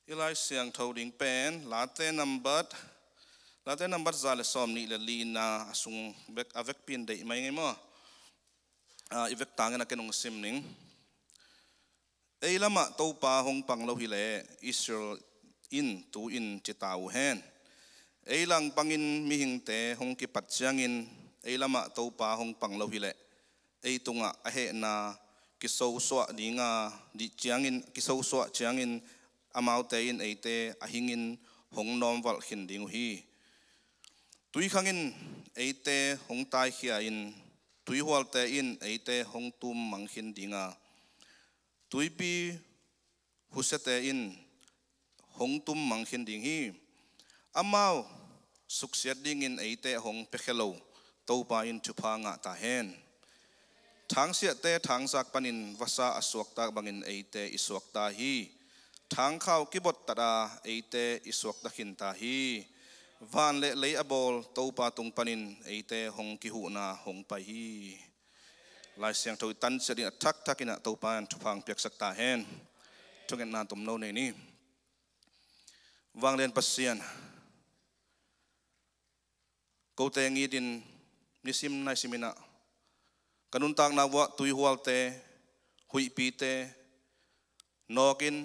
Ilai siang thâu ding pen late number zale som ni le lina asung vek avek pin dei mai ngai mo ivek tangen akenong sim ning ei lama to pa hong pang lo hi le Israel in tu in chitau hen ei lang pangin mi hing te hong ki pat chiangin ei lama to pa hong pang lo hi le ei tunga a he na ki so so dinga di chiangin ki so so chiangin amau te in eite ahingin hong nom wal khin ding hi tui khangin eite hong tai khia in tui hwal te in eite hong tum mang khin dinga tui pi husete in hong tum mang khin ding hi amau suksiat ding in eite hong pekhelo to pa in chupa nga ta hen thang sia te thang sak panin wasa aswak ta bangin eite iswak ta hi thang khao kibot tada eite iswak ta khin ta hi van le lei abol to pa tung panin eite hong ki hu na hong pa hi lai siang thoi tan sedin thak thakina to pan thupang piak sak ta hen thungen na tum no nei ni wang len pasian ko te ngi din nisim nai simina kanun tak na wa tui hual te hui pi te nokin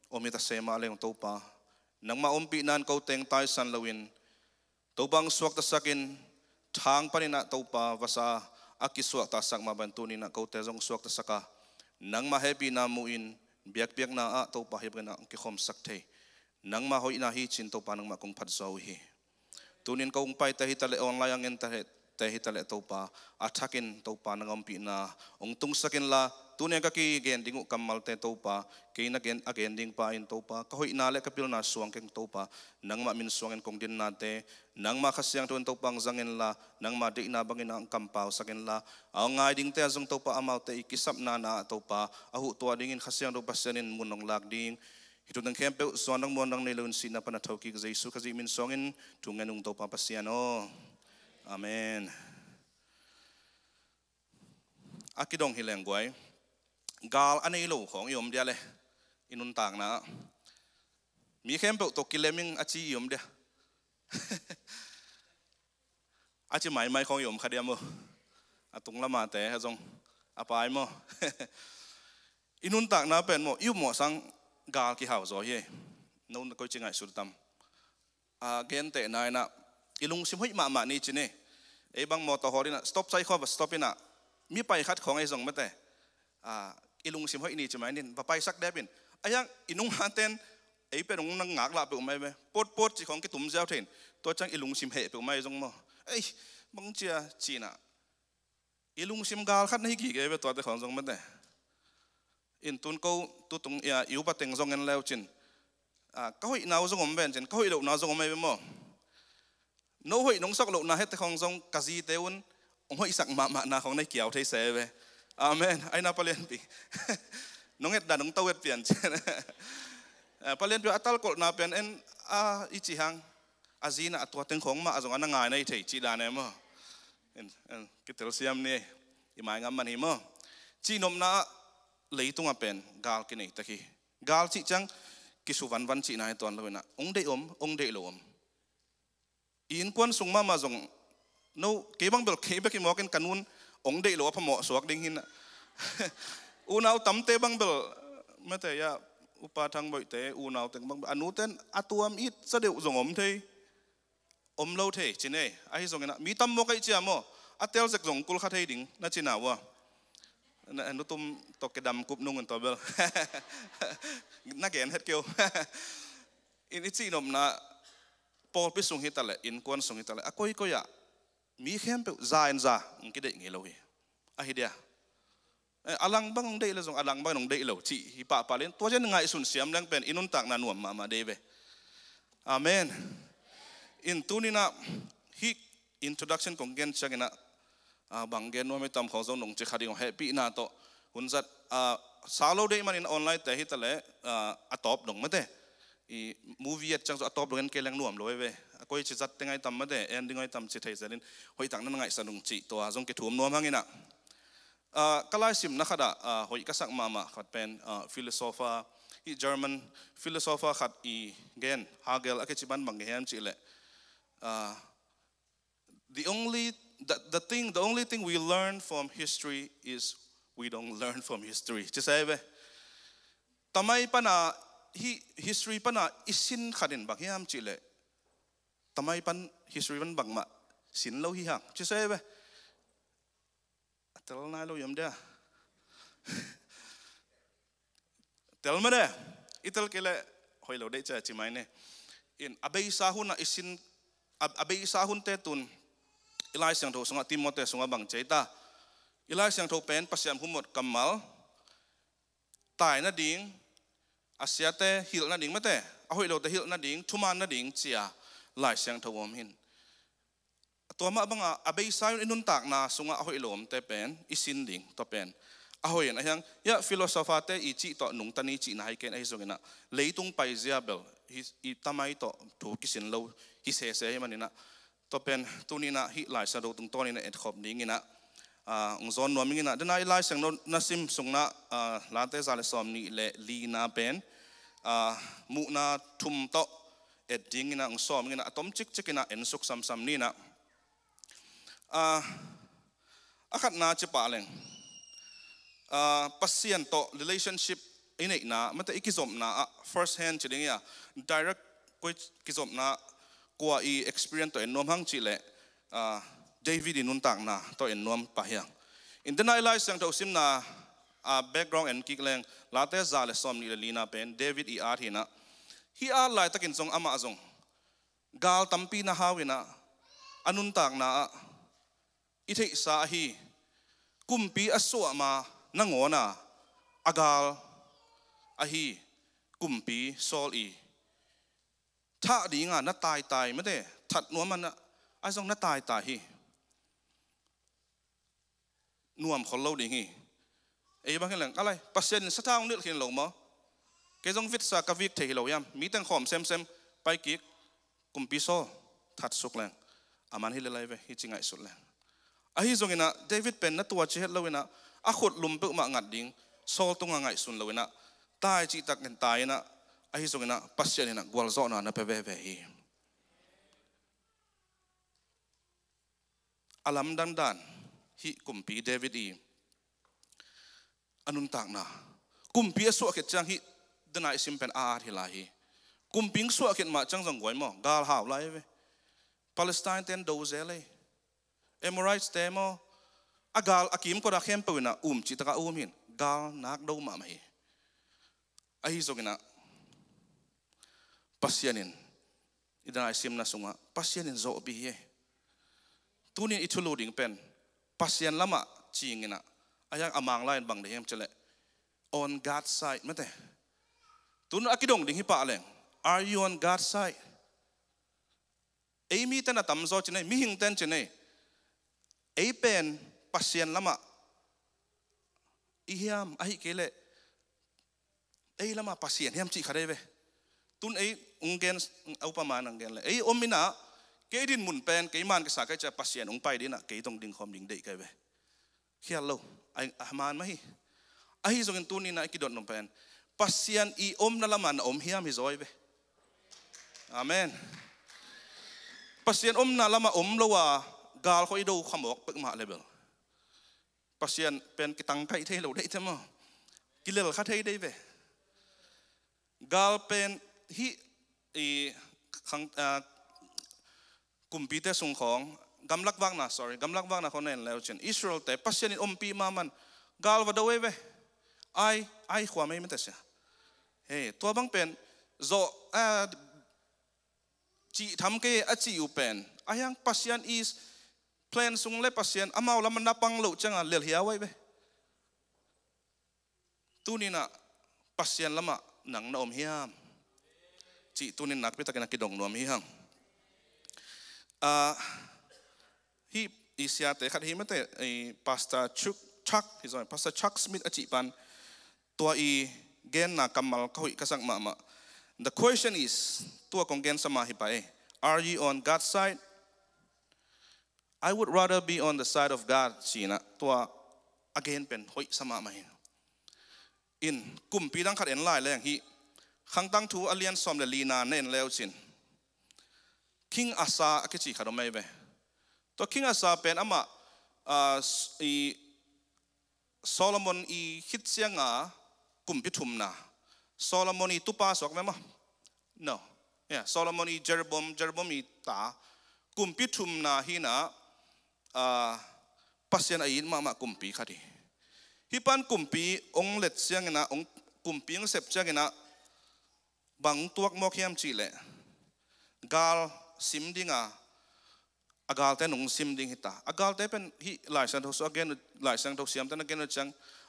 omita sema leng topa nang ma ompi nan ko teng tai san lawin tobang suak ta sakin thang panina topa wasa akiswak ta sak ma bantu ni na ko te jong suak ta saka nang ma happy na muin biak biak na a topa hi bena ki khom sak the nang ma hoi na hi chin topa nang ma kong phat zo hi tunin ko pai ta hi tale online ang en ta te hi tale topa athakin topa nang ompi na ong tung sakin la tunen ka ki gen dingu kamal te topa ke na gen again ding pa in topa ka hoi na le kapil na suang keng topa nang ma min suangen kong din na te nang ma khasyang ton topang zangen la nang ma de na bangin ang kampaw saken la aw ngai ding te azong topa amaw te ikisap na na topa ahu to dingin khasyang do pasyanin munong lag ding hitu nang kempe suanang mo nang nilun sina pa na thoki ka Jesu kazi min songin tunganung topa pasyano amen akidong hileng guai gal anei lo khong yom dia le inun tang na mi khem pe to kileming achi yom dia achi mai mai khong yom khadia mo atung lama te hazong apai mo inun tang na pen mo yu mo sang gal ki hau zo hi non ko chingai surtam a gen te nai na ilung sim hoi ma ni chine e bang mo to horina stop sai kho stop ina mi pai khat khong ai zong mate ilung sim hoi ni chimai nin va pai sak debin ayang inung haten ei pe nong nang ngak la pe mai be pot chi khong ki tum jaw thein to chang ilung sim he pe mai jong mo ei bang chia china ilung sim gal khat nei ki ge be to te khong jong mate in tun ko tu tung ya yu pa teng jong en leo chin ka hoi naw jong om ben chen ka hoi lo na jong mai be mo no hoi nong sak lo na het te khong jong kazi teun ong hoi sak ma na khong nei kiao thei se be amen ai na palen pi nong et da nong tawet pian chen palen pi atal kol na pen en ichi hang azina atwa teng khong ma azong anangai nei thei chi da ne mo en kitel siam ni imai ngam man hi mo chi nom na leitung a pen gal ki nei taki gal chi chang ki su van chi nai ton lo na ong dei lo om in kwan sung ma zong no ke bang bel ke be ki mo ken kanun ong dei lo pa mo suak ding hin unau tam te bang bel mate ya upa thang boi te unau teng bang anu ten atuam it sa deu zong om thei om lo thei chine ai zong na mi tam mo kai chia mo atel zek zong kul kha thei ding na china wa na nu tum to ke dam kup nung to bel na gen het kêu in ichi nom na pol pi sung hitale in kon sung hitale akoi ko ya mi khem pe za en za ki de ngi lo hi a hi dia alang bang dei le zong alang bang nong dei lo chi hi pa len to jen ngai sun siam lang pen inun tak na nuam ma de be amen in tunina hi introduction kong gen changena bang gen no me tam khong zong nong che khading happy na to hunzat salo de man in online te hi tale atop dong mate i movie at chang zo atop dong ke lang nuam lo ve koi chi zat tengai tam mate ending ai tam chi thei zanin hoi tak na ngai sanung chi to azong ke thum nuam hangina kalai sim na khada hoi ka sak mama khat pen philosopher hi German philosopher khat I gen Hegel akechiban banghem chile the only thing we learn from history is we don't learn from history chisaibe tamai pana hi history pana isin kharin banghem chile tamai pan history ban bangma sin lo hi hang chisaibe tel na lo yam da tel ma de itel kele hoilo de cha chi mai ne in abei sahun isin abei sahun te tun ilai sang tho sunga timote sunga bang cheita ilai sang tho pen pasiam humot kamal tai na ding asiate hil na ding mate a hoilo te hil na ding thuman na ding chia lai sang tho om hin to ma banga abei sayun inun tak na sunga a hoilom te pen isin ding to pen ahoy na yang ya philosopher te I chi to nung tani chi na hai ken ai zongena leitung pai ziabel I tamai to thu kisin lo hi se manina to pen tunina hi lai sa do tung tonina et khop dingina ong zon no mingina dena lai sang no nasim sungna la te zale som ni le li na pen mu na thum to et dingina ong som ngina atom chik chikina en suk sam ni na akat na che pa leng pasien to relationship inai na mata ikizom na first hand chiding ya direct koi kizom na kwa I experience to enom hang chile David inun tak na to enom pa hyang in the night life sang to sim na background and kikleng late zale som ni lina pen David I ar hina hi a lai takin song ama zong gal tampi na hawina anun tak na ithei sa hi kumpi aswa ma nangona agal ahi kumpi sol I tha dinga na tai mate that nuam man asong na tai hi nuam kholo ding hi ei bang helang alai pasien satang nil khin lo mo ke jong vit sa ka vik thei lo yam mi tang khom sem pai kik kumpi sol that suk lang aman hi le lai ve hi chingai sul lang ahi zongina David pen na tua che het lowina a khut lum pe ma ngat ding sol tunga ngai sun lowina tai chi tak nen tai na ahi zongina pasien na gwal zo na pe ve hi alam dan hi kumpi David I anun tak na kumpi so ke chang hi dena isim pen a hi la hi kumping so ke ma chang jong goi mo gal haw lai ve Palestine ten do zele Emorites temo agal akim ko da khem pawina chi taka hin gal nak do ma mai ahi zogina pasianin idana sim na sunga pasianin zo bi he tunin ituluding pen pasian lama chingina ayang amang lain bang de hem chele on God's side mate tun akidong ding hi pa leng are you on God's side ei mi tan atam zo chene mi hing ten chene ei pen pasien lama ihiam ahi kele ei lama pasien hiam chi khare ve tun ei ungen upama nang gen le ei omina ke din mun pen ke man ke sa ka cha pasien ung pai dina ke tong ding khom ding dei kai ve khial lo ai ahman ma hi ahi zong tunin na ki don nom pen pasien I om na lama na om hiam hi zoi ve amen pasien om na lama om lo wa gal khoi do khamok pek ma level pasien pen kitang kai thei lo dei themo kilel kha thei dei ve gal pen hi I khang kumpite sung khong gamlak wang na khonen leo chen Israel te pasien in ompi ma man gal wa do ve ai khwa mai mete sia he to bang pen zo chi tham ke a chi u pen ayang pasien is plan sung le pasien amau lam na pang lo changa lel hiaw wai be tunina pasien lama nang na om hiam chi tunin nak pita kana kidong nom hi hang hi isia te khat hi mate pastor Chuck Smith achi pan tua I gen na kamal khoi kasang ma the question is tua kong gen sama hi pa are you on God's side I would rather be on the side of God sina tua again pen hoi sama mahin in kumpi dang khat en lai leng hi ขังตั้งทูอเลียนสอมเลลีนาเน้นเลวสินคิงอาซาคิจิขดไม่เวตัวคิงอาซาเป็นอามาอีโซโลมอนอีคิดเสียงกุมพิทุมนาโซโลมอนอีตุปาสอกไหมมั้ง no yeah โซโลมอนอีเจอร์บอมอีตากุมพิทุมนาฮีนาปัสยันอายินมากุมปีขัดฮิปันกุมปีองเล็ดเสียงนะองกุมปีองเสพเสียงนะบังตัวมอกเฮียมจีเล่กาลซิมดิงอากาลเต้นงซิมดิงฮิตาอากาลเต้เป็นฮิหลายสังทศอเกนหลายสังทศเสียมแต่นักเกนจัง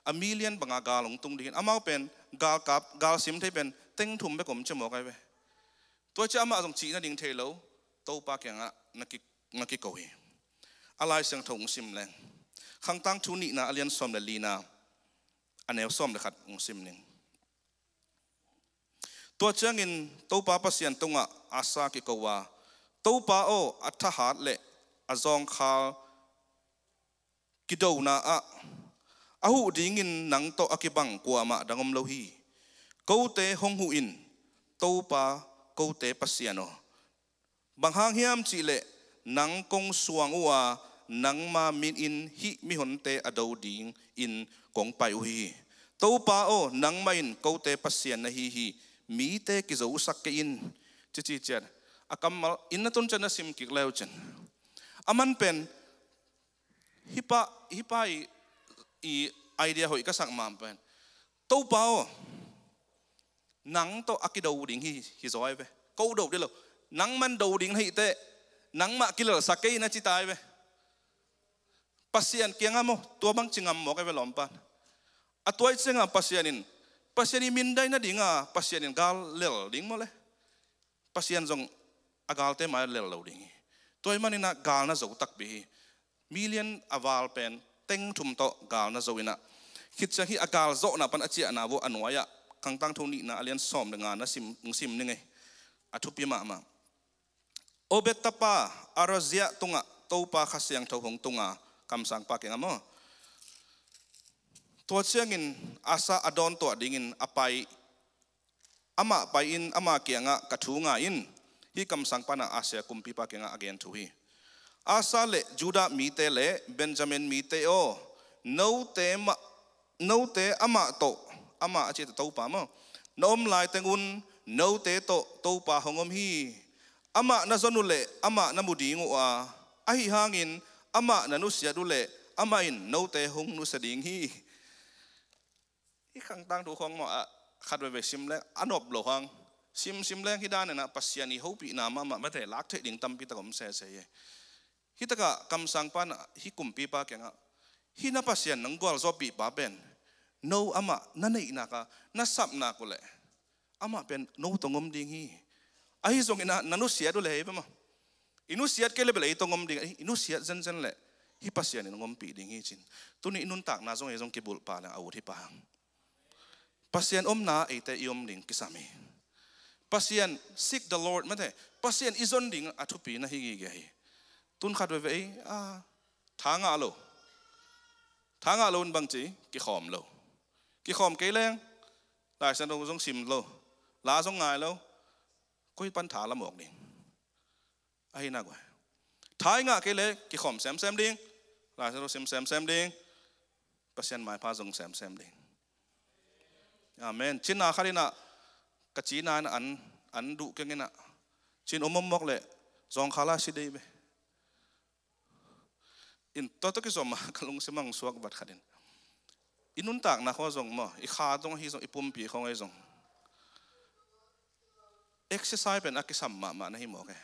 อมิเลียนบังอากาลงตุงดิงอามาเป็นกาลกับกาลซิมที่เป็นเต็งทุ่มไปกลมจมูกไอ้เว้ตัวเจ้ามาตรงจีนั่นดิงเทโลโตปากอย่างนักกิโกยอะไรสังทงซิมแรงขังตั้งทุนินาอเลียนสอมเดลีนาอันเนวสอมเดขัดงซิมหนึ่งตัวเจ้างินโตปาปัสยันตงอาซากิโกวาโตปาโออัฐหัดเละอจองคาลกิโดนาอาหูดิ้งินนังโตอากิบังกัวมาดังอมโลฮีกูเตหงหูอินโตปากูเตปัสยันโอบางหางเฮียมจีเละนังกงสวงอัวนังมามินอินฮิมิหนเตอดาวดิงอินกงไปอุฮีโตปาโอนังมาอินกูเตปัสยันนะฮีมีเตกิโซสักเกอินจิจิเจดอากัมมัลอินนัตุนจันสิมกิกเลวจันอามันเป็นฮิปะอีไอเดียหอยก็สักมามเป็นโตปาโอนังโตอากิดาวดิงฮิซอยเวกูดาวเดียวนังมันดาวดิงให้เตนังมากิเลสักเกอินนะจิตายเวปัสยันเกียงอ่ะโมตัวบังจิงอ่ะโมก็เวลอมปันอ่ะตัวเจงอ่ะปัสยันมินได้นะดิ่งปัสยันกาลเลลดิ่งมาเลยปัสยันจงอากาลเตมาเลลเลวดิ่งตัวมันนี่นะกาลน่ะจะตักบีมิลเลียนอวาลเป็นเต็งทุ่มโตกาลน่ะจะวินะคิดจะที่อากาลโจน่ะปันอาเจียน่ะวัวอันวายะขังตั้งทุนี่นะอเลียนซ้อมdenganน่ะซิมนี่ไงอทุพิมาโอเบตตาปาอารเซียตุงะโตปาขัสยังเท่าหงตุงะคำสั่งปากยังมั้งตัวเชียงินอาซาอดอนตัวดิ่งินอภัยอามาไปอินอามาเกียงะกระทูงะอินที่คำสั่งปานะอาเซียกุมปีปากยังะอเกนทุยอาซาเลจูดามีเตเลเบนจามินมีเตโอโนเตอามาโตอามาอาเจตโตปามะนอมลายเตงุนโนเตโตปาหงอมฮีอามานาซนุเลอามานามุดีงัวอาฮิฮางินอามานานุเสียดุเลอามาอินโนเตหงนุสดิงฮีที่ขังตั้งดูของหมอขัดไปซิมแรงอันอบหลวงซิมแรงที่ด้านน่ะปัสยานีเขาปีนามาไม่ได้ลักเทดิ่งตั้มปีตะกมเสียฮิตกะคำสั่งปานฮิกุมปีปาแกงะฮินับปัสยานนังกอลซอปีปาเป็นโนอามานั่นเองนะคะนั่นสับนักเลยอามาเป็นโนตงมดิ่งฮีไอ้ส่งอินะนันุเสียดูเลยไปมั้งอินุเสียก็เลยเป็นไอ้ตงมดิ่งอินุเสียเซนเลยฮิปัสยานีนงมปีดิ่งฮีจินตัวนี้อินุนตักน่าส่งไอ้ส่งกิบุลปาแล้วเอาที่ปางpasien omna ite iom ding kisami pasien seek the Lord mate pasien izon ding athupi na higi ge tun khat ve thanga lo bang chi ki khom ke leng lai san dong jong sim lo la jong ngai lo koi pan tha la mok ding ai na gwa thai nga ke le ki khom sem ding lai san dong sem ding pasien mai pa jong sem ding Amen. Cina kali nak kecina an du kengena. Cina mok le zong khala si deh be. In toto kisoma kalung semang suak bat kadin. Inun tak nak kau zong mo. Ikha zong hi zong ipumpi kau ngai zong. Exercise pen akisam ma nahi mo ke.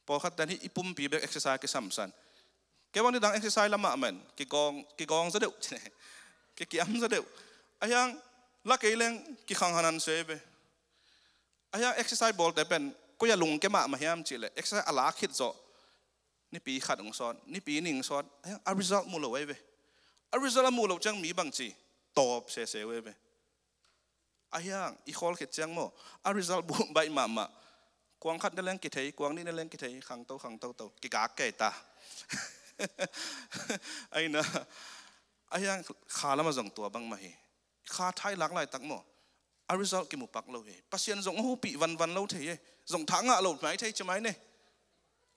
Pokat dan hi ipumpi be exercise kisam san. Kewan ni dang exercise lama men. Kigong sedeu. Kiam sedeu. Ayang laki leng ki khanghanan sebe aya exercise ball te pen ko ya lung ke ma hiam chile exercise ala khit zo ni pi khat ong sot ni pi ning sot aya a result mu lo we a result mu lo chang mi bang chi top se we be aya I khol khit chang mo a result bu bai ma kwang khat na leng ki thei kwang ni na leng ki thei khang to ki ka ke ta ai na aya khala ma jong to bang ma hiข้าไทยหลากหลายตักโม a result ki mu pak lo he pasien zong hu pi van lo the zong tha nga lo mai the chmai ne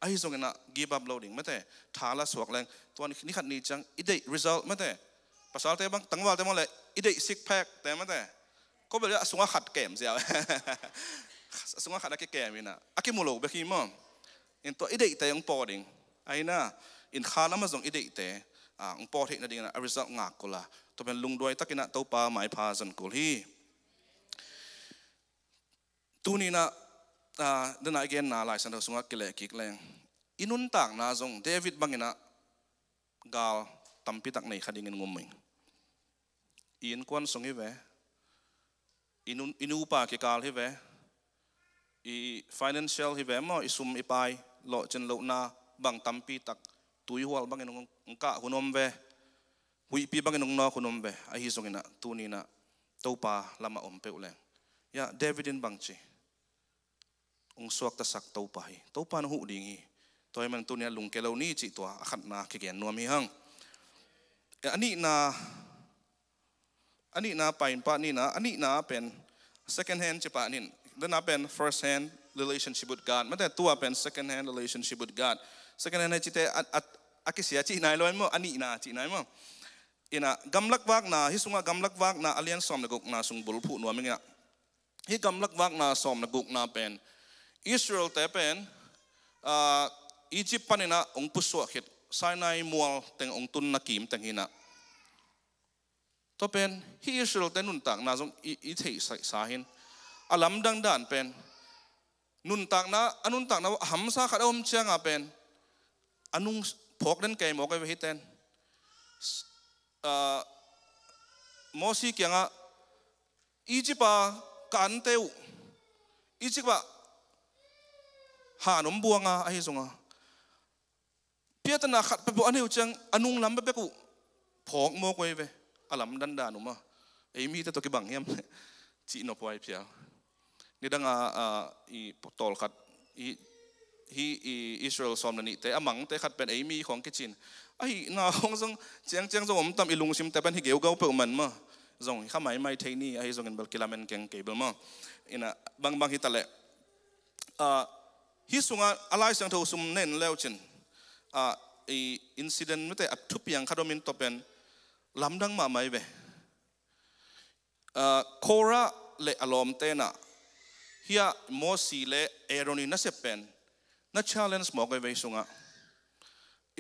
ai zong na give up loading mate thala suak leng tuan ni khat ni chang idei result mate pasal te bang tangwal te mo le idei six pack te mate ko bel sunga khat kem sia sunga khat ke kem ina akimulo be ki mo in to idei te yung poding ai na in khala ma zong idei te ang po the na ding na result ngak ko la to ben lung doi takina to pa mai pha zan kul hi tu ni na dena again na lai san sunga kile kik leng inun tak na zong David bangina gal tampi tak nei khading in nguming in kwan song hi ve inu pa ke kal hi ve i financial hi ve mo isum ipai lo chen lo na bang tampi tak tui hual bangin ngka hunom ve hui pi bangin no hunom ve a hi zong ina tu ni na to pa lama om pe uleng ya David in bangchi ong suak ta sak to pa no hu ding hi toy man tu nia lung ke lo ni chi to a khat na ki gen nuam hi hang ani na pain pa ni na ani na pen second hand chi pa nin then pen first hand relationship with God mate tu pen second hand relationship with God second hand chi te akisia chi nai loi mo ani na chi nai mo ina gamlak wak na hi sunga gamlak wak na alian som na guk na sung bul phu nuam nga hi gamlak wak na som na guk na pen Israel te pen Egypt panina ong puswa khit Sinai mual teng ong tun na kim teng hina to pen hi Israel te nun tak na jong i thei sa hin alam dang dan pen nun tak na anun tak na hamsa khat om changa pen anung phok den ke mo ke hi ten mosi kyanga Egypt kan teu Egypt hanom buanga ai zonga piatana khat pe bo aneu chang anung lam be ku phok mo ko ve alam dan da numa ei mi te to ki bang hiam chi no poi pia ni danga i tol khat i Israel som ni te amang te khat pen ei mi khong ki chin ai na hong zong chang zong om tam ilung sim te pen hi geu gau pe man ma zong khamai mai theini ai zong en bal kilamen keng cable ma ina bang hi tale hi sunga alai sang tho sum nen leo chin i incident mate athup yang khadomin topen lamdang ma mai ve Kora le alom te na hia Mosi le Aaroni na sepen na challenge mo ke ve sunga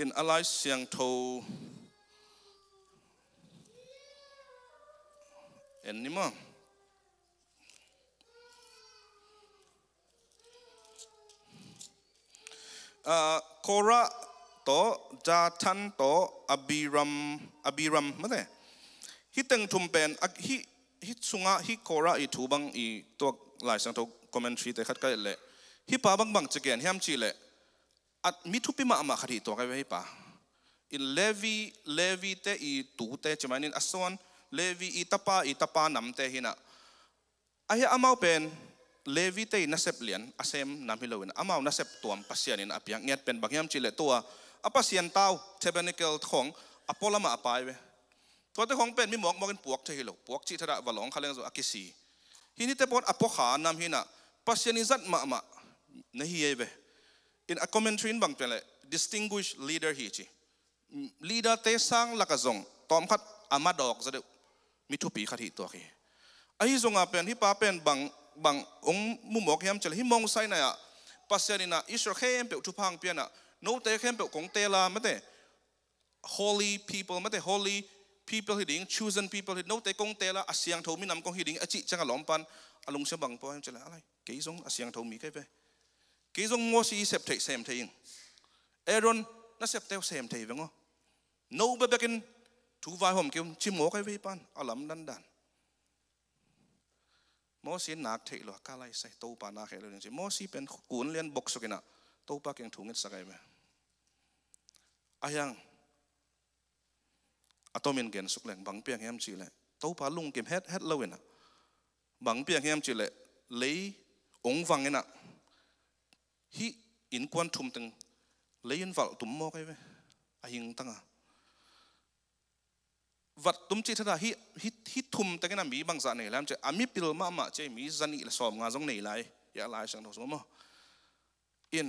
in alai sang tho enima Kora to Dathan to Abiram mate hiteng thumpen hi sunga hi Kora i thubang i to lai sang to commentary te khat ka le hi pa bang chigen hiam chi le at mi thupi ma khari to ka ve pa in Levi te i tu te chamanin ason Levi i tapa nam te hina aya amau pen Levi te nasep lian asem nam hilowin amau nasep tuam pasianin apiang nget pen bagyam chile tua apasian tau tabernacle khong apola ma apai we to te khong pen mi mok mokin puak the hilo puak chi thara walong khaleng zo akisi hini te pon apokha nam hina pasianin zat ma na hi eve in a commentary in bang pele distinguished leader hi chi leader te sang lakazong tom khat amadok zade mi thupi khat hi to ki ai zonga pen hi pa pen bang ong mumok hiam chel hi mong sai na ya pasianina Israel khem pe thupang piana no te khem pe kong te la mate holy people mate holy people hiding chosen people hid no te kong te la asyang tho mi nam kong hiding achi changa lompan alung se bang po hiam chel alai ke zong asyang tho mi ke ve ke zong mo si sep thei sem theing Aaron na sep te sem thei vengo no be bekin thu vai hom kim chi mo ke ve pan alam dan Mosi nak thei lo kalai sai to pa na khelo ni Mosi pen kun lian box sokina to pa keng thungit sakai me ayang atomin gen sukleng bang piang hem chile to pa lung kim het lowena bang piang hem chile lei ong wangena hi in kwan thum teng lein val tum mo kai ve ahing tanga วัดตุ้มจิตท่าฮิทุ่มแต่กันมีบางสันนี่แล้วจะอามิปิลมาเจมีจันนี่ละสอบงานตรงนี้ไรอย่าลายสังทศมั้งอิน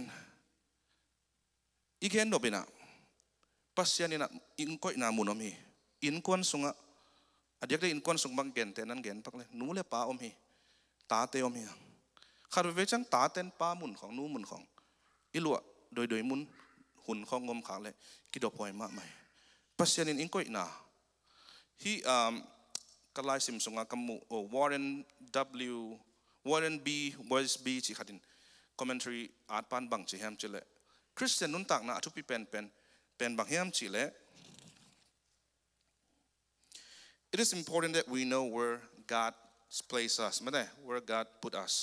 อีกเห็นดอกบินะปัสยานี่นะอินก้อยนามุนอมฮีอินควนสุงะอดีตเลยอินควนสุงบางเกนเตนันเกนปักเลยนู้เลป้าอมฮีตาเตอมฮีข้าพเจ้าตาเต้นป้ามุนของนู้มุนของอิลัวโดยมุนหุ่นของงมขาเลยกิดพอยมาใหม่ปัสยานี่อินก้อยนาฮีกลายสิมสุงะกัมมูWarren B Boyce B จิขัดิน commentary อาจปานบังจิแฮมจิเลคริสเตียนนุนตักนะทุกปีเป็นบางแฮมจิเล It is important that we know where God placed us ไม่ได้ where God put us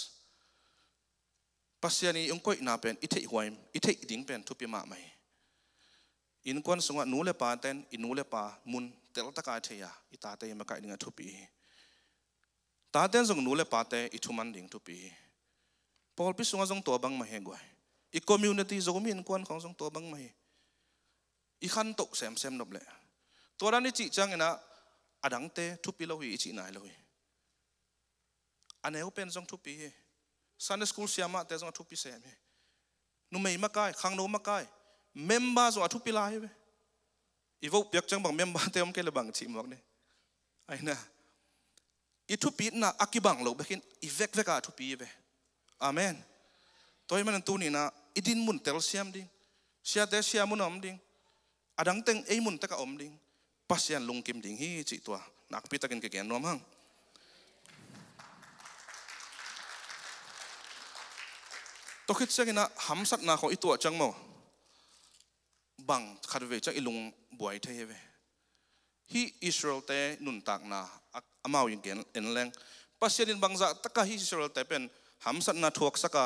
ปัสยานีองค์ก้อยนาเป็นอิเทหวยอิเทดิ่งเป็นทุกปีมาใหม่อินควนสงะนูเลปาเต้นอินูเลปามุนเตลตะกายเทียอิตาเตยมาไกดิ่งทุกปีตาเต้นสงนูเลปาเตอิทุมันดิ่งทุกปีพอพิสงะสงตัวบังมาเฮงไว้อีคอมมูนิตี้สงมีอินควนของสงตัวบังมาเฮอีขันตกแซมนบเลยตัวนั้นนี่จีจังเนะอดังเตทุกปีเราอีจีนายเราอันไหนเขาเป็นสงทุกปีซันเดย์สคูลเสียมาแต่สงทุกปีเสียมนุ่มไม่มาไกลขังโนมาไกลเมมเบอร์สงทุกปีลายเว้ยอีพวกเปียกจังบังเมมเบอร์เต็มแค่ละบังทีมบอกเนี่ยไอ้น่ะอีทุกปีน่ะอักกิบังเราไปกินอีเวกอาทุกปีเว้ยอาเมนตัวมันตัวนี้นะอีดินมุนเตลเซียมดิ้งเสียแต่เสียมุนอมดิ้งอดังเต็งไอ้มุนตะกะอมดิ้งปัสยันลงกิมดิ้งฮีจิตัวนักพิตากินเกนนวมหังตัวคิดเสียกินะหำสัตนาของอีตัวจังโมบังขัดเวจังอีลุงบวยเทเวฮีอิสราเอลเตนุนตักนาอามาวิงเกนเอ็นแรงปัสยันบังจะตะกะฮีอิสราเอลเตเป็นหำสัตนาทวกสัก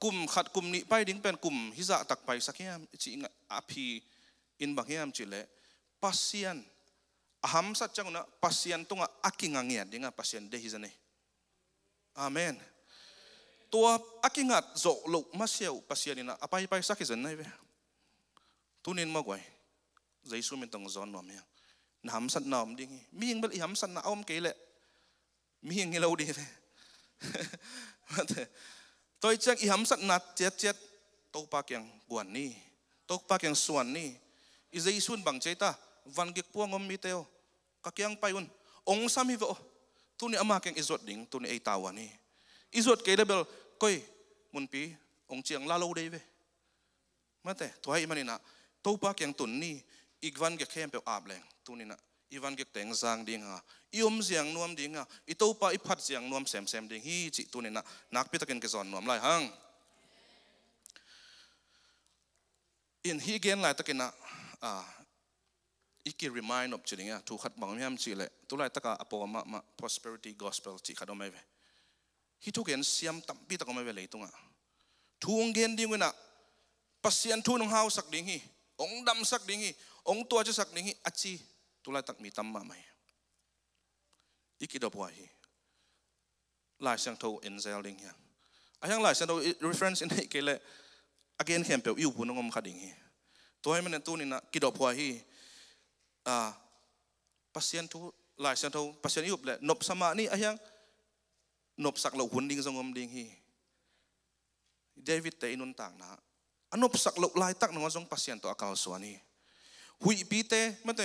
กุมขัดกุมนี้ไปดิ้งเป็นกุมฮิจะตักไปสักแค่จิงอาพีอินบางแค่จิเลปัสยันหำสัตจังนะปัสยันตรงอากิงังเงียดิ้งปัสยันเดฮิจันเนอาเมนตัวอากิงัดโจลุมาเสียวปัสยันนี่นะไปสักแค่จันนี่เว้ตุนินมากกว่าใจสู้มันต้องจอนนวมยังน้ำสัตน้ำดิ้งมียังเป็นหำสัตน้ำอมเกลี่ยมียังไงเราดีเลยตัวจังอีหำสัตนัดเจ็ดตกปากยังกวนนี่ตกปากยังส่วนนี่อีใจส่วนบังใจตาวันเก็บพวงงมมีเตวกักยังไปวันองสามีวะตัวนี้อามาเก่งอิจดดิ่งตัวนี้ไอตาวนี่อิจดเกลี่ยเบลก้อยมุนปีองเจียงลาโลเดย์เวมาแต่ตัวไอ้มันนี่นะตกปากยังตุนนี่อีกวันเก็บเข้มเปลอาบแรงตัวนี้นะอีวันเก็บแต่งจางดิ่งฮะอีอมเสียงนวมดิ่งฮะอีตัวปาอีพัดเสียงนวมแซมดิ่งฮีจิตัวนี้นะนักพิตากินกระสอนนวมไรฮังอินฮีเกนไรตะกินนะอีกรีมายน์อบจิงอ่ะถูกขัดบังไม่ยามจิเลยตัวไรตะกะอโปมา prosperity gospel จิขัดเอาไม่เว้ฮีทุกเห็นเสียมตั้มพิตาก็ไม่เว้เลยตรงอ่ะทูงเกนดิ่งวินะปัสยันทูนงเฮาสักดิ่งฮีองดำสักดิ่งฮีองตัวจะสักดิ่งฮีอัจฉีตัวไรตักมีตั้มมาไหมอีกอีดอบวายหลายเสียงโทเอ็นเซลดิ่งฮีไอ้ยังหลายเสียงโท reference ในเกลือ again เข้มเปลอิวพูนงมขัดดิ่งฮีตัวให้มันตัวนี้นะกิดอบวายปัสยันทูหลายเสียงโทปัสยันอิวเลยนบสมานี่ไอ้ยังนบสักเหล่าหุ่นดิ่งสงมดิ่งฮีเดวิดเตอินุนต่างนะอันนบสักเหล่าลายตักนงสงปัสยันตัวอากาศสวานีหุยปีเตมันเต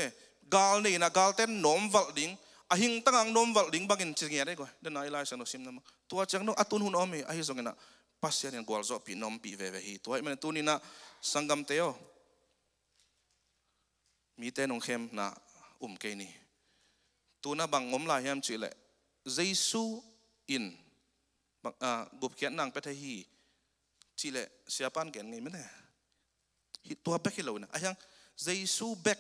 กาลนี่นะกาลเต้นนมวัลดิ่งอาหิงตั้งอังนมวัลดิ่งบางอินจิงเงี้ยได้ก่อนเดินไอไลน์สันโนซิมนะมั้งตัวจังนู้อัตุนหุ่นอมีอาหิสงเงี้ยนะปัสยันยังกวลโซปีนมปีเวฮีตัวไอ้มันตัวนี้นะสังกัมเตโอมีเต้นองเข้มนะเกนี่ตัวน่ะบางงมลายแฮมจิเลเจซูอินบางบุบเขียนนางเปทฮีจิเลเสียปันเกนนี่มั้ยเนี่ยตัวเบกฮิโลนะไอ้ยังเจซูเบก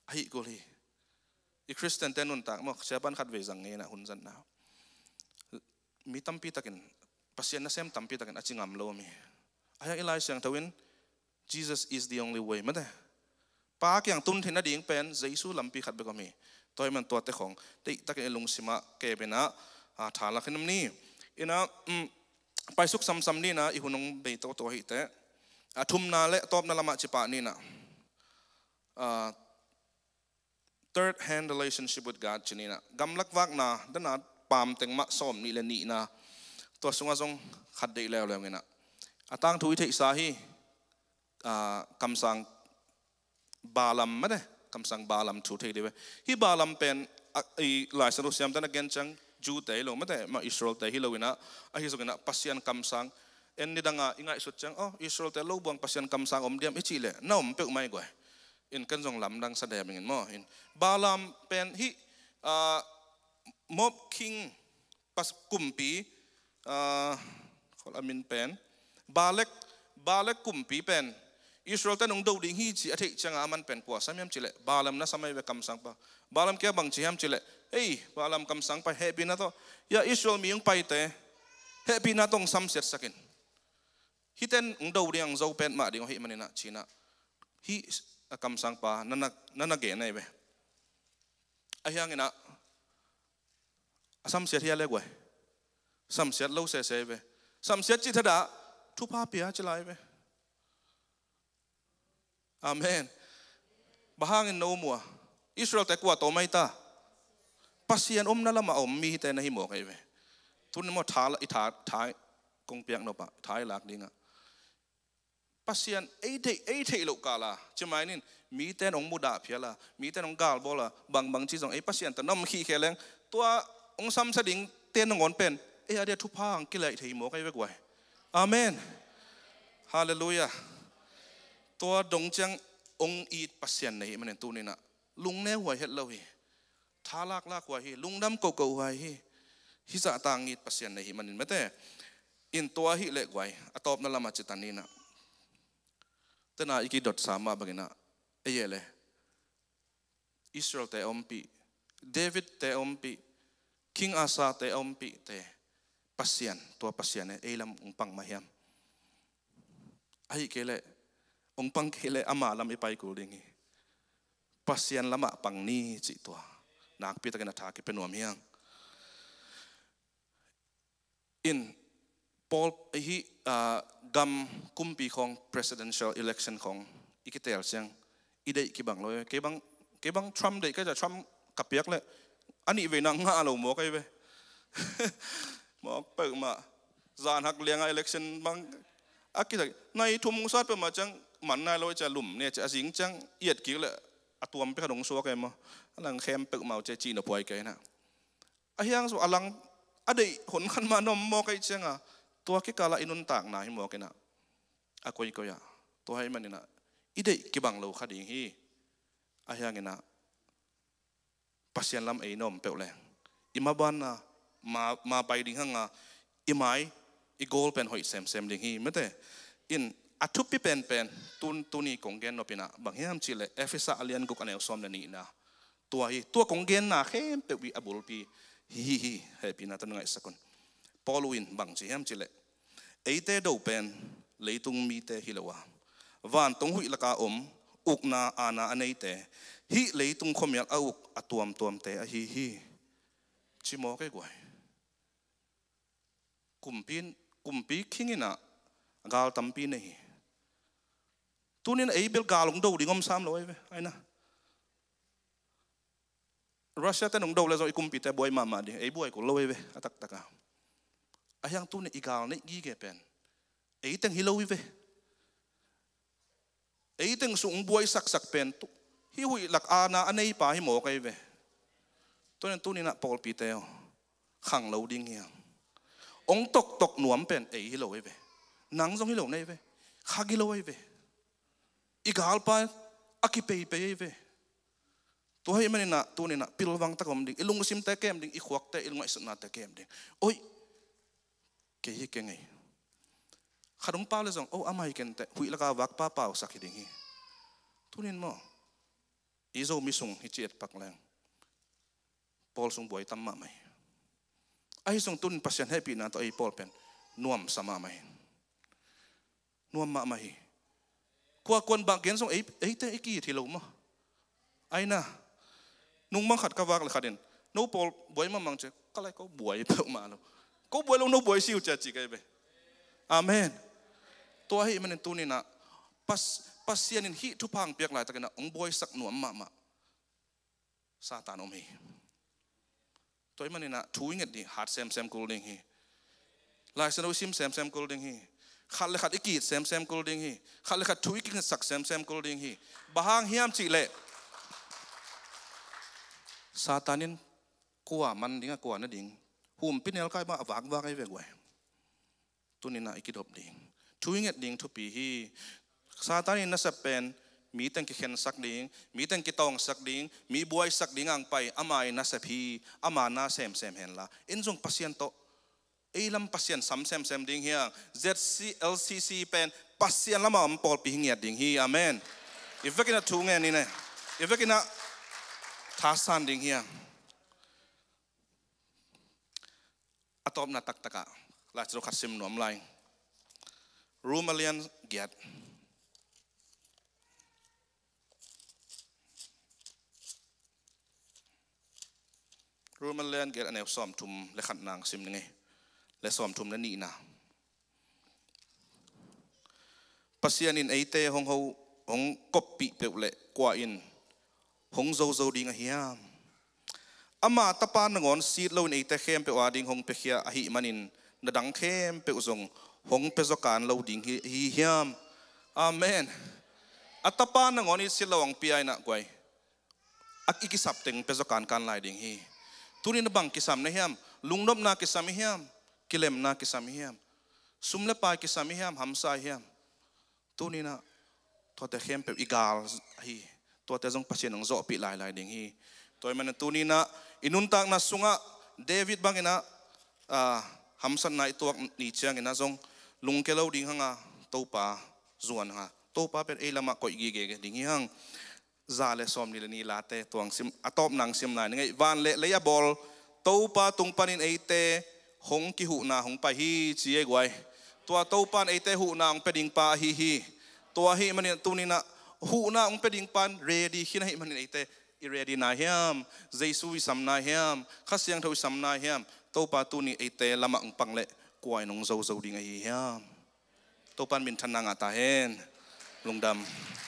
ไอ้กุลีอีคริสเตียนเต้นนุ่นตากมั้งเสียปันขัดเวจังเงี้ยนะหุ่นจันนะมีตั้มปีตะกินปัสยันน่ะเซมตั้มปีตะกินอาจิงามโลมีไอ้ยังอีไลเสียงทวิน Jesus is the only way มั้ยเนี่ยปากอย่างตุนที่น่าดิ่งเป็นเจซูลำปีขัดเบกมีตัวมันตัวเตะของที่ตะกินลุงสิมาเก็บนะฐานละขึ้นนี่อินะไปสุกซ้ำๆนี่นะอีหุ่นงเบยตัวหิตะทุ่มนาเละตอบนาละมาจิปานี่นะ third hand relationship with God ชนิดนะกำลักวักนะดันนัดปามเต็งมะส้มนี่เลนี่นะตัวสงฆ์ทรงขัดได้แล้วไงนะตั้งทุยเทสาฮีคำสั่งบาลัมไม่ได้คำสั่งบาลัมทุยเทดีไปฮีบาลัมเป็นหลายสรุปเสียมแต่นักเก็นจังจูเตยลงไม่ได้มาอิสราเอลเตยฮิโลวินะฮิโซกินะปัสยันคำสั่งเอ็นนี่ดังอิงไงสุดจังอิสราเอลเตยลูกบวงปัสยันคำสั่งเดียมอิจิเล่น้าผมเปิกไม่ก่อยอินกันส่งลำดังแสดงอย่างนี้มั้งอินบาลัมเป็นฮิมอบคิงปัสกุมปีขอละมินเป็นบาเล็กกุมปีเป็นอิสราเอลแต่นงดูดิ่งฮีจีอธิจังอามันเป็นปัวสามีมจิเลบาลัมนะสมัยเวคำสั่งปะบาลัมแค่บางจีฮัมจิเลเฮ้ยบาลัมคำสั่งไปเฮปีนะตัวอย่าอิสราเอลมีองไปเตะเฮปีนะต้องซ้ำเสียสักินฮิเตนงดูดิ่งเจ้าเป็นมาดิ่งฮิมันนี่นะชีนะฮิคำสั่งปะนั่นเกณฑ์ไหนเว้ยไอ้ยังไงนะซ้ำเสียที่อะไรกว่าซ้ำเสียเล่าเสียเว้ยซ้ำเสียจิตถดาทุพาเปียจะไล่เว้ยอาเมนบ้างินโนมัวอิสราเอลแต่กว่าโตไม่ตาปัสยันนั่นละมามีแต่ในหิมอกไอ้เว้ยทุนนี่มันท้าละท้ายกงเปียกนปะท้ายหลักดิ่งอ่ะปัสยันไอ้เทลูกกาลาจะหมายนี่มีแต่องมุดาเพียละมีแต่องกาลบอละบางที่ส่งไอ้ปัสยันแต่น้ำขี้แข็งตัวองซ้ำสดิ่งเตียนงอนเป็นไอ้เดียทุพางกิเลสหิมอกไอ้เว้ยกว่าอาเมนฮาเลลูยาตัวดงจังองอีดปัสยันในมันตัวนี้นะลุงแน่หัวเห็ดเราฮีท้าลากหัวฮีลุงดำเก่าหัวฮีฮิจะต่างอีดปัสยันในมันไม่แต่อินตัวฮีเล็กไว้อตอบนั่นละมาจิตันนี้นะแต่น่าอีกดดสามมาบังนะเอเยเลยอิสราเอลแต่อมปีเดวิดแต่อมปีคิงอาซาแต่อมปีแต่ปัสยันตัวปัสยันเนี่ยเอลำองปังมาเฮียมไอ้เกลองปังเกลอามาลำไอไปกูดิ่งปัสยันละมาปังนี่จิตัวนักพิจารณาทากิเป็นหน่วมเฮียงอินพอลไอ้ฮีกำกุมปีของ presidential election ของอีกเตลเซียงอีเดย์กี่บังเลยเก็บังทรัมป์เด็กก็จะทรัมป์กับเปียกเลยอันนี้เวนังง่าเราหมอกไอ้เว้ยหมอกเปิดมาจานหักเลี้ยง election บางอากิจในทุ่มมุสาดเปิดมาจังมันนายเราจะหลุมเนี่ยจะสิงจังเอียดกี่เลยตัวมันเป็นขนมซัวกันมั้งหลังเข้มเปิดมาจะจีนเอาป่วยกันนะไอ้ยังสุอลังอดีตหนขันมานมหมอกไอ้เจ้าตัวกิกาลาอินุนต่างนาให้หมอกกันนะอากุยก็อย่าตัวให้มันนี่นะอีเด็กกี่บังเราคดีฮีไอ้ยังไงนะปัสยันลำไอ้นมเปล่าแรงอิมาบันนะมาไปดิ่งห้างอิไมอีโกลเป็นหอยเซมดิ่งฮีไม่แต่อินอัทุปิเป็นตุนีกงเกนนปินะบางเฮียมจิเลเอฟเอซ่าอเลียนกุกอันเอลซอมนี่นะตัวกงเกนนะเข้มเปวิอบุลปีฮีเฮปีนะตั้งไงสักคนพอลูอินบางเฮียมจิเลไอเตดูเป็นเลยตุงมีเตฮิลวะวันตงหุยละกาอุกนาอานาอันเอเตฮิเลยตุงขมีอุกอตัวมเตะฮีชิโมกไอ้กวยกุมปีคิงินะกาลตัมปีนี่ตัวนี้ไอ้เบลกาลงดูดิ่งอมซ้ำเลยไอ้นะรัสเซียแต่หนุ่มดูเลยจะไอ้กุมปีแต่บวยมาดิไอ้บวยกูเลยเว้ยตักไอ้ยังตัวนี้อีกาลนี่ยี่เก็บเป็นไอ้ตั้งฮิโลวิเว้ยไอ้ตั้งสูงบวยสักเป็นฮิวหลักอาณาอันนี้ป่าฮิโมกไอ้เว้ยตัวนี้นะปอลปีเตลขังเราดิ่งเฮียองตกหนวมเป็นไอ้ฮิโลไอ้เว้ยนังทรงฮิโลนี่เว้ยข้าฮิโลไอ้เว้ยอีกาลไปอากิเปย์เว้ยตัวให้มันนี่นะตัวนี้นะพิลวังตะกมดิ่งอิลุงซิมตะเกมดิ่งอีขวักแต่อิลุงไอสุนัตตะเกมดิ่งโอ้ยเกี่ยไงขนมเปล่าเลยส่งโอ้อามาอีกันแต่หุยละกาวักป้าเปล่าสักดิ่งตัวนี้มั้งอีโซมิส่งฮิจิเอ็ดปักแรงพอลส่งบวยตั้มมาไหมไอ้ส่งตุนปัสยันให้ปีนั้นตัวไอ้พอลเป็นนวมสมาไหมนวมมาไหมกว่าคนบางเกณฑ์ส่งไอ้เตะไอ้กี่ที่เรามั้งไอ้น่ะนุ่งมังขัดกวักเลยขัดเด่นนู้พอลบวยมามังเจก็เลยก็บวยเพิ่มมาแล้วก็บวยลงนู้บวยซิวจะจีกันไปอาเมนตัวให้มันเป็นตัวนี้นะปัสยันฮิทุพังเปียกหลายตะกันนะองบวยสักหนวมมา ซาตานอมฮีตัวมันนี่นะทูอิงเดียฮาร์ดเซมกูลดิงฮีลายสนุสิมเซมกูลดิงฮีขัดเลยขัดอีกีดเซมกูลดิงฮีขัดเลยขัดทูอิกิงสักเซมกูลดิงฮีบางเฮียมจิเล่ซาตานินกลัวมันดิ้งกลัวนั่นดิ้งหุ่มปิ้นเอลไกมาวักไอ้เวกไว้ตัวนี้นะอีกิดอบดิ้งทูอิงดิ้งทุปีฮีซาตานินน่าจะเป็นมีตั้งกี่เข็นสักดิ้งมีตั้งกี่ตองสักดิ้งมีบวยสักดิ้งอ่างไปอามาอิน่าจะพีอามาน่าเซมเห็นละอินจงพัศยันโตไอ้ลำพัศยันซ้ำเซมดิ้งเฮีย ZLCC เป็นพัศยันละมาอัมพอลปีหิงเงียดิ้งฮีอาเมนอีเวกิน่าทูเงินนี่เนี่ยอีเวกิน่าท้าสันดิ้งเฮียอัตอมนาตักตะกะลาจโรคัดซิมหนวมไลรูมาเลียนเกียรรู้มันเล่นเกิดอันนี้ซ้อมทุ่มและขัดนางซิมยังไงและซ้อมทุ่มนั่นนี่นะปัสยานินไอเต้ของเขาของกบปีเปล่ากว่าอินของโจดิ้งเฮียมอามาตะปานงอนซีดเราในไอเต้เข้มเปว่าดิ้งของเปียอหิมันินนดังเข้มเปว่าทรงของเปสการเราดิ้งเฮียมอาเมนอัตปานงอนอิสิลวังเปียนักไว้อักอีกิสับเต็งเปสการการไล่ดิ้งฮีตุนินบังกิสามเฮียมลุงนบนากิสามเฮียมกิเลมนากิสามเฮียมสุมเลปายกิสามเฮียมฮัมซาเฮียมตุนินะตัวแต่เข้มเป็นอีกาลฮีตัวแต่จงพัชนังโจปิลายดิ่งฮีตัวมันตุนินะอินุนตักนัสุงะเดวิดบังอินะฮัมสันนายตัวนิเชียงอินะจงลุงเกลาดิ่งฮังตัวป้าจวนฮะตัวป้าเป็นเอลามาคอยกีเกดิ่งฮีฮังซาเลสอมนี่ละนี่ลาเตตัวงซิมอัตอบนังซิมนายนี่ไงวันเลียบอลตัวป้าตุงปานินไอเตหงกิหูนาหงไปฮีจีเอไว้ตัวตัวปานไอเตหูนาหงเป็ดิงปาฮีตัวฮีมันเนี่ยตัวนี้นะหูนาหงเป็ดิงปานเรดีขี้นะฮีมันไอเตอีเรดีนาเฮียมเจสุวิสัมนาเฮียมข้าเสียงทวิสัมนาเฮียมตัวป้าตัวนี้ไอเตละมังปังเละกวยนงโจดิ่งไอเฮียมตัวปานมินทันนางอาตาเฮนลงดำ